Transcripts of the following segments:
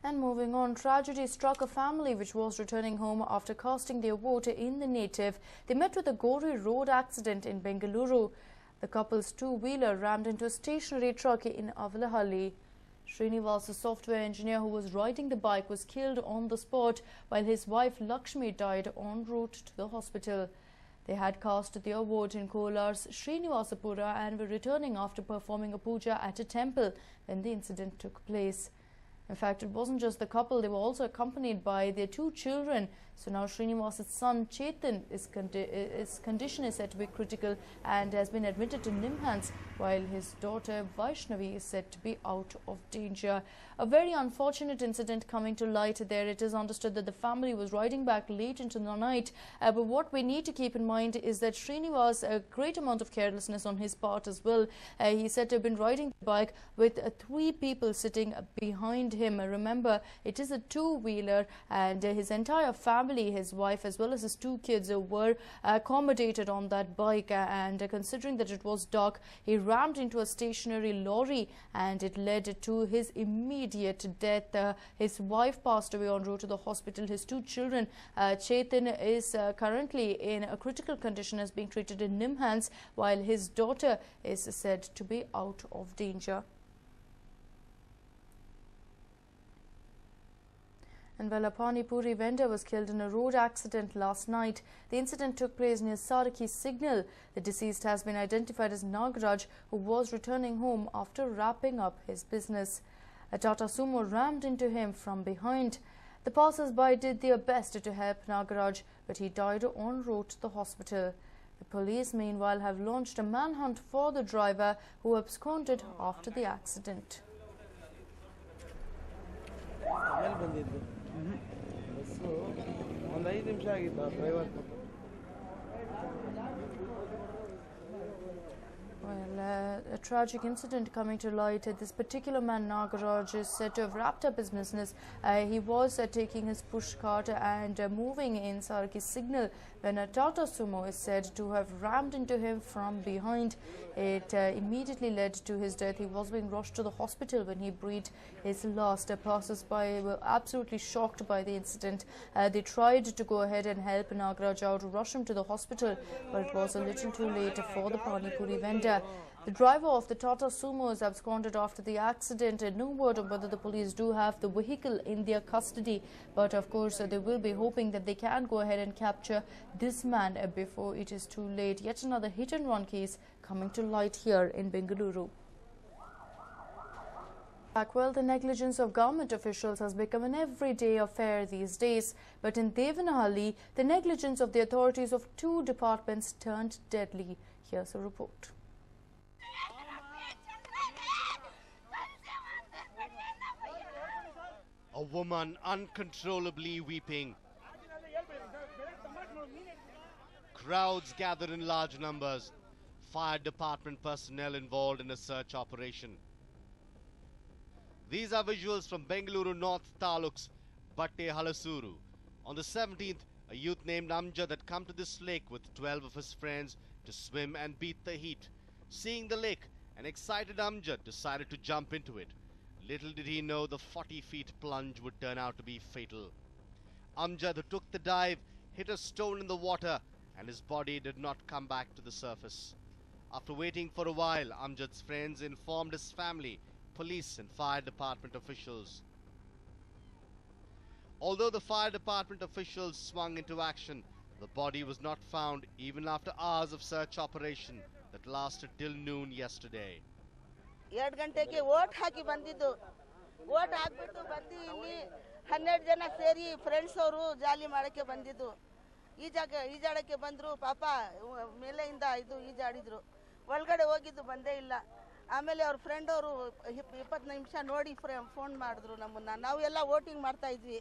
And moving on, tragedy struck a family which was returning home after casting their vote in the native. They met with a gory road accident in Bengaluru. The couple's two-wheeler rammed into a stationary truck in Avalahalli. Srinivas, a software engineer who was riding the bike, was killed on the spot, while his wife Lakshmi died en route to the hospital. They had cast their vote in Kolar's Srinivasapura and were returning after performing a puja at a temple when the incident took place. In fact, it wasn't just the couple, they were also accompanied by their two children. So now Srinivas's son Chetan, his condition is said to be critical and has been admitted to NIMHANS, while his daughter Vaishnavi is said to be out of danger. A very unfortunate incident coming to light there. It is understood that the family was riding back late into the night. But what we need to keep in mind is that Srinivas, a great amount of carelessness on his part as well. He said to have been riding the bike with three people sitting behind him. Remember, it is a two-wheeler and his entire family, his wife as well as his two kids, were accommodated on that bike, and considering that it was dark, he rammed into a stationary lorry and it led to his immediate death. His wife passed away en route to the hospital. His two children, Chetan is currently in a critical condition, as being treated in NIMHANS, while his daughter is said to be out of danger. And while a Pani Puri vendor was killed in a road accident last night, the incident took place near Saraki Signal. The deceased has been identified as Nagaraj, who was returning home after wrapping up his business. A Tata Sumo rammed into him from behind. The passers-by did their best to help Nagaraj, but he died en route to the hospital. The police, meanwhile, have launched a manhunt for the driver, who absconded after the accident. Well, a tragic incident coming to light. This particular man, Nagaraj, is said to have wrapped up his business. He was taking his push cart and moving in Saraki Signal when a Tata Sumo is said to have rammed into him from behind. It immediately led to his death. He was being rushed to the hospital when he breathed his last. Passers-by were absolutely shocked by the incident. They tried to go ahead and help Nagaraj out, rush him to the hospital, but it was a little too late for the Pani Puri vendor. The driver of the Tata Sumo is absconded after the accident. No word on whether the police do have the vehicle in their custody, but of course they will be hoping that they can go ahead and capture this man before it is too late. Yet another hit-and-run case coming to light here in Bengaluru. Well, the negligence of government officials has become an everyday affair these days. But in Devanahalli, the negligence of the authorities of two departments turned deadly. Here's a report. A woman uncontrollably weeping. Crowds gathered in large numbers. Fire department personnel involved in a search operation. These are visuals from Bengaluru North Taluk's Batte Halasuru. On the 17th, a youth named Amjad had come to this lake with 12 of his friends to swim and beat the heat. Seeing the lake, an excited Amjad decided to jump into it. Little did he know the 40-feet plunge would turn out to be fatal. Amjad, who took the dive, hit a stone in the water and his body did not come back to the surface. After waiting for a while, Amjad's friends informed his family, police and fire department officials. Although the fire department officials swung into action, the body was not found even after hours of search operation that lasted till noon yesterday. 2 ಗಂಟೆಗೆ vote ಹಾಕಿ ಬಂದಿದ್ದು vote ಹಾಕ್ಬಿಟ್ಟು ಬಂದು ಇಲ್ಲಿ 12 ಜನ ಸೇರಿ friends ಅವರು ಜಾಲಿ ಮಾಡಕ್ಕೆ ಬಂದಿದ್ದು ಈಜಾಡಕ್ಕೆ ಬಂದ್ರು ಪಾಪ ಮೇಲೆಯಿಂದ ಇದು ಈಜಾಡಿದ್ರು ಒಳಗಡೆ ಹೋಗಿದ್ದು ಬಂದೇ ಇಲ್ಲ ಆಮೇಲೆ ಅವ್ರ ಫ್ರೆಂಡ್ ಅವರು 20 ನಿಮಿಷ ನೋಡಿ ಫೋನ್ ಮಾಡಿದ್ರು ನಮ್ಮನ್ನ ನಾವು ಎಲ್ಲ ವೋಟಿಂಗ್ ಮಾಡ್ತಾ ಇದ್ವಿ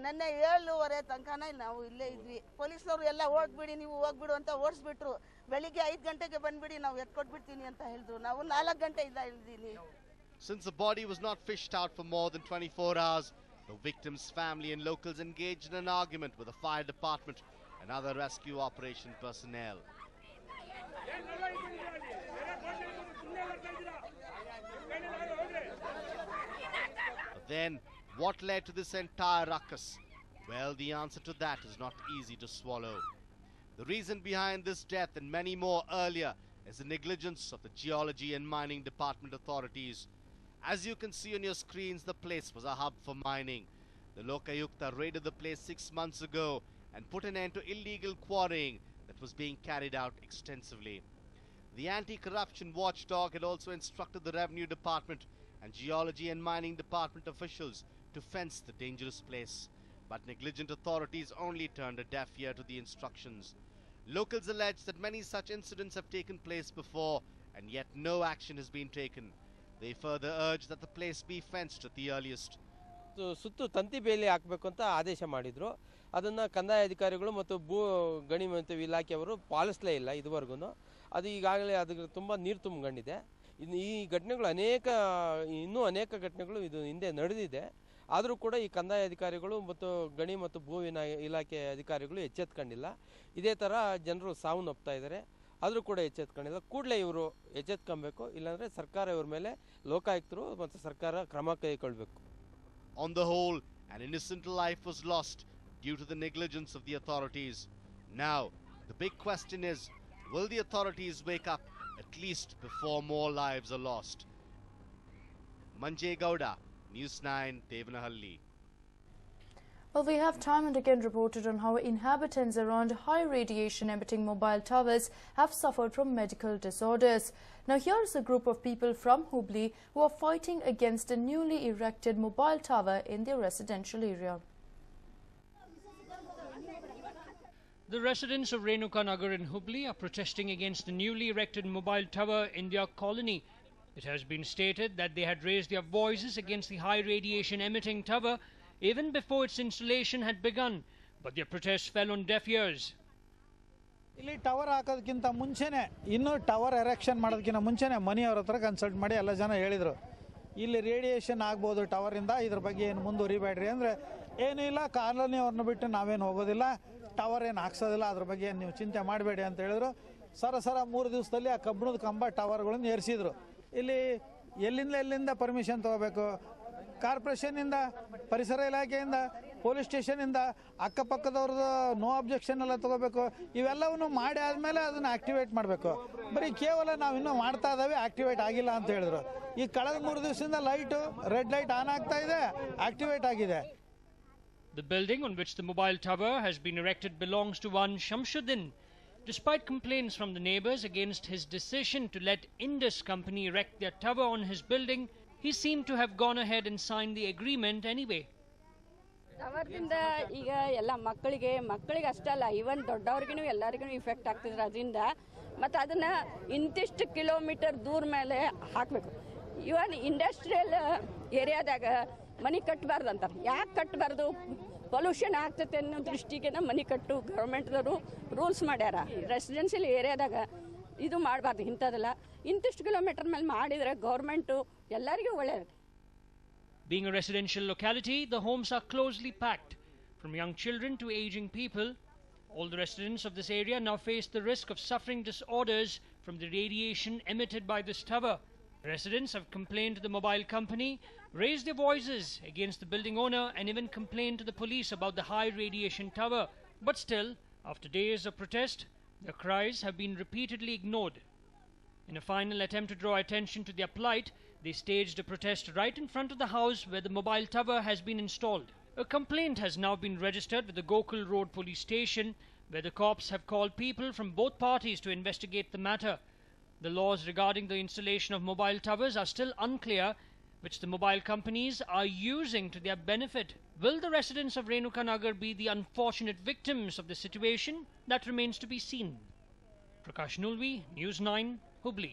ನೆನ್ನೆ 7:30 ತನಕನೇ ನಾವು ಇಲ್ಲೇ ಇದ್ವಿ ಪೊಲೀಸ್ನವರು ಎಲ್ಲ ಹೋಗ್ಬಿಡಿ ನೀವು ಹೋಗ್ಬಿಡು ಅಂತ ಓಡಿಸ್ಬಿಟ್ರು ಬೆಳಿಗ್ಗೆ 5 ಗಂಟೆಗೆ ಬಂದ್ಬಿಡಿ ನಾವು ಎತ್ಕೊಟ್ಬಿಡ್ತೀನಿ ಅಂತ ಹೇಳಿದ್ರು ನಾವು 4 ಗಂಟೆಯಿಂದ ಇಳಿದೀನಿ. Since the body was not fished out for more than 24 hours, the victim's family and locals engaged in an argument with the fire department and other rescue operation personnel. But then, What led to this entire ruckus? Well, the answer to that is not easy to swallow. The reason behind this death and many more earlier is the negligence of the Geology and Mining Department authorities. As you can see on your screens, the place was a hub for mining. The Lokayukta raided the place 6 months ago and put an end to illegal quarrying that was being carried out extensively. The anti-corruption watchdog had also instructed the Revenue Department and Geology and Mining Department officials to fence the dangerous place. But negligent authorities only turned a deaf ear to the instructions. Locals allege that many such incidents have taken place before, and yet no action has been taken. They further urge that the place be fenced at the earliest. ಸುತ್ತು ತಂತಿ ಬೇಲಿ ಹಾಕಬೇಕು ಅಂತ ಆದೇಶ ಮಾಡಿದ್ರು. ಅದನ್ನು ಕಂದಾಯ ಅಧಿಕಾರಿಗಳು ಮತ್ತು ಭೂ ಗಣಿ ಮತ್ತು ಇಲಾಖೆಯವರು ಪಾಲಿಸಲೇ ಇಲ್ಲ ಇದುವರೆಗೂ. ಅದು ಈಗಾಗಲೇ ಅದಕ್ಕೆ ತುಂಬ ನೀರು ತುಂಬಿಕೊಂಡಿದೆ. ಈ ಘಟನೆಗಳು ಇನ್ನೂ ಅನೇಕ ಘಟನೆಗಳು ಇದು ಹಿಂದೆ ನಡೆದಿದೆ. ಆದರೂ ಕೂಡ ಈ ಕಂದಾಯ ಅಧಿಕಾರಿಗಳು ಮತ್ತು ಗಣಿ ಮತ್ತು ಭೂ ಇಲಾಖೆ ಅಧಿಕಾರಿಗಳು ಎಚ್ಚೆತ್ಕೊಂಡಿಲ್ಲ. ಇದೇ ಥರ ಜನರು ಸಾವನ್ನಪ್ತಾ ಇದ್ದಾರೆ. ಆದರೂ ಕೂಡ ಎಚ್ಚೆತ್ಕೊಂಡಿಲ್ಲ. ಕೂಡಲೇ ಇವರು ಎಚ್ಚೆತ್ಕೊಬೇಕು, ಇಲ್ಲಾಂದರೆ ಸರ್ಕಾರ ಇವ್ರ ಮೇಲೆ ಲೋಕಾಯುಕ್ತರು ಮತ್ತು ಸರ್ಕಾರ ಕ್ರಮ ಕೈಗೊಳ್ಳಬೇಕು. On the whole, an innocent life was lost due to the negligence of the authorities. Now, the big question is, will the authorities wake up at least before more lives are lost? Manjay Gowda, News9, Devanahalli. Well, we have time and again reported on how inhabitants around high radiation emitting mobile towers have suffered from medical disorders. Now, here is a group of people from Hubli who are fighting against a newly erected mobile tower in their residential area. The residents of Renuka Nagar in Hubli are protesting against the newly erected mobile tower in their colony. It has been stated that they had raised their voices against the high radiation emitting tower even before its installation had begun, but their protests fell on deaf ears. ಇಲ್ಲಿ tower ಹಾಕೋದಕ್ಕಿಂತ ಮುಂಚೆನೇ, ಇನ್ನೂ tower erection ಮಾಡೋದಕ್ಕಿಂತ ಮುಂಚೆನೇ ಮನೆಯವ್ರ ಹತ್ರ consult ಮಾಡಿ ಎಲ್ಲ ಜನ ಹೇಳಿದರು, ಇಲ್ಲಿ ರೇಡಿಯೇಷನ್ ಆಗ್ಬೋದು ಟವರಿಂದ, ಇದ್ರ ಬಗ್ಗೆ ಏನು ಮುಂದುವರಿಬೇಡ್ರಿ ಅಂದರೆ, ಏನೂ ಇಲ್ಲ, ಕಾಲೋನಿಯವ್ರನ್ನ ಬಿಟ್ಟು ನಾವೇನು ಹೋಗೋದಿಲ್ಲ, ಟವರ್ ಏನು ಹಾಕ್ಸೋದಿಲ್ಲ, ಅದ್ರ ಬಗ್ಗೆ ಏನು ನೀವು ಚಿಂತೆ ಮಾಡಬೇಡಿ ಅಂತ ಹೇಳಿದ್ರು. ಸರ 3 ದಿವಸದಲ್ಲಿ ಆ ಕಬ್ಬಣದ ಕಂಬ ಟವರ್ಗಳನ್ನು ಏರಿಸಿದ್ರು. ಇಲ್ಲಿ ಎಲ್ಲಿಂದ ಪರ್ಮಿಷನ್ ತೊಗೋಬೇಕು? ಕಾರ್ಪೊರೇಷನ್ನಿಂದ, ಪರಿಸರ ಇಲಾಖೆಯಿಂದ, ಪೊಲೀಸ್ ಸ್ಟೇಷನಿಂದ, ಅಕ್ಕಪಕ್ಕದವ್ರದ್ದು ನೋ ಅಬ್ಜೆಕ್ಷನ್ ಎಲ್ಲ ತೊಗೋಬೇಕು. ಇವೆಲ್ಲವನ್ನು ಮಾಡಿ ಆದಮೇಲೆ ಅದನ್ನು ಆಕ್ಟಿವೇಟ್ ಮಾಡಬೇಕು. ಬರೀ ಕೇವಲ ನಾವು ಇನ್ನೂ ಮಾಡ್ತಾ ಇದ್ದಾವೆ, ಆಕ್ಟಿವೇಟ್ ಆಗಿಲ್ಲ ಅಂತ ಹೇಳಿದ್ರು. ಈ ಕಳೆದ 3 ದಿವಸದಿಂದ ಲೈಟು ರೆಡ್ ಲೈಟ್ ಆನ್ ಆಗ್ತಾ ಇದೆ, ಆಕ್ಟಿವೇಟ್ ಆಗಿದೆ. The building on which the mobile tower has been erected belongs to one Shamshuddin. Despite complaints from the neighbours against his decision to let Indus company erect their tower on his building, he seemed to have gone ahead and signed the agreement anyway. ಟವರ್ದಿಂದ ಈಗ ಎಲ್ಲ ಮಕ್ಕಳಿಗೆ ಅಷ್ಟೇ ಅಲ್ಲ, even ದೊಡ್ಡವ್ರಿಗೂ ಎಲ್ಲರಿಗೂ effect ಆಗ್ತಿದ್ರೆ ಅದರಿಂದ. ಮತ್ತು ಅದನ್ನು ಇಂತಿಷ್ಟು ಕಿಲೋಮೀಟರ್ ದೂರ ಮೇಲೆ ಹಾಕಬೇಕು. ಇವನ್ ಇಂಡಸ್ಟ್ರಿಯಲ್ ಏರಿಯಾದಾಗ ಮನೆ ಕಟ್ಟಬಾರ್ದು ಅಂತಾರೆ. ಯಾಕೆ ಕಟ್ಟಬಾರ್ದು? ಪೊಲ್ಯೂಷನ್ ಆಗ್ತೈತೆ ಅನ್ನೋ ದೃಷ್ಟಿಗೆ ಮನೆ ಕಟ್ಟು ಗೌರ್ಮೆಂಟ್ದವರು ರೂಲ್ಸ್ ಮಾಡ್ಯಾರ. ರೆಸಿಡೆನ್ಷಿಯಲ್ ಏರಿಯಾದಾಗ ಇದು ಮಾಡಬಾರ್ದು, ಇಂಥದ್ದೆಲ್ಲ ಇಂತಿಷ್ಟು ಕಿಲೋಮೀಟರ್ ಮೇಲೆ ಮಾಡಿದರೆ ಗೌರ್ಮೆಂಟು ಎಲ್ಲರಿಗೂ ಒಳ್ಳೆಯದು. Being a residential locality, the homes are closely packed. From young children to aging people, all the residents of this area now face the risk of suffering disorders from the radiation emitted by this tower. Residents have complained to the mobile company, raised their voices against the building owner, and even complained to the police about the high radiation tower. But still, after days of protest, their cries have been repeatedly ignored. In a final attempt to draw attention to their plight, they staged a protest right in front of the house where the mobile tower has been installed. A complaint has now been registered with the Gokul Road police station, where the cops have called people from both parties to investigate the matter. The laws regarding the installation of mobile towers are still unclear, which the mobile companies are using to their benefit. Will the residents of Renuka Nagar be the unfortunate victims of the situation? That remains to be seen. Prakash Nulvi, News9, Hubli.